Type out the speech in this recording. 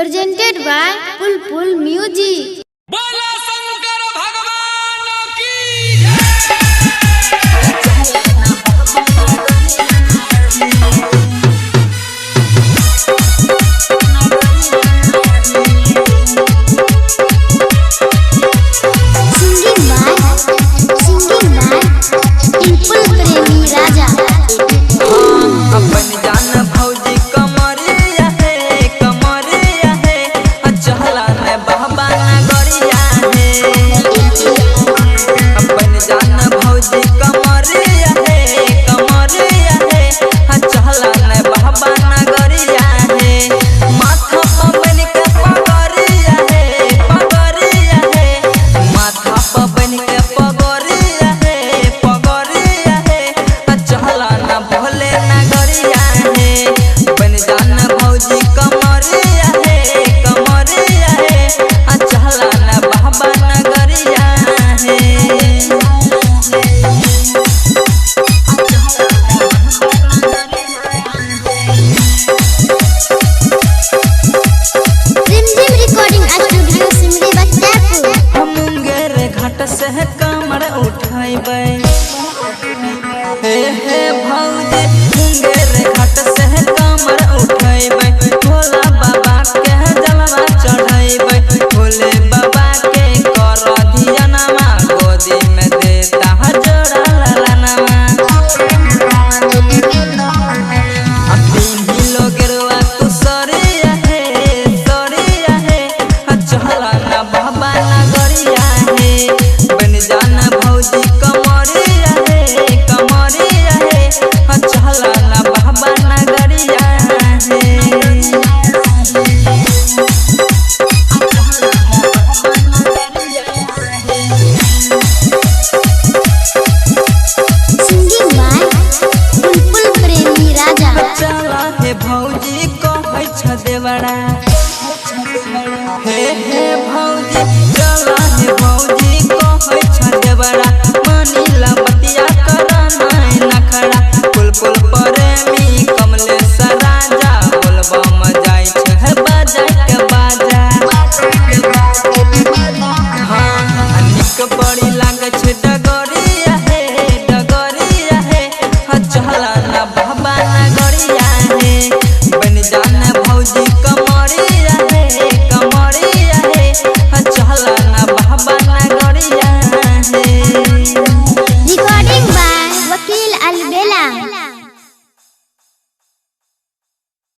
presented by Pulpul Music. बोला शंकर भगवान की Singing by Pulpul Premi Raja. अपन जान भौजी कमरिया है चहला ने बाबा नगरिया है। अपन जान भौजी कमरिया है चहला ने बाबा नगरिया है। माथा पर बन के पगरिया है माथा पर बन के पगरिया है चहला न भोले नगरिया है। बन जान भौजी कमरिया है चहला न बाबा नगरिया है। Rimjim Recording Studio Simri Bachapur. हम मुंगेर घाट से कमर उठाइबै हे भौजी मुंगेर घाट से कमर उठाइबै। भोला बाबा के जलवा चढ़ाइबै भोले बाबा के कर धियानमा गोदी में देता जोड़ा ललनमा। तीन लोगरवा तू सरिया है चहला न बाबा नगरिया है। बन जान भौजी कमरिया है चहला न बाबा नगरिया है। Singing by Pulpul Premi Raja. चला हे भौजी कहै छ देवड़ा हे भौजी चला हे भौजी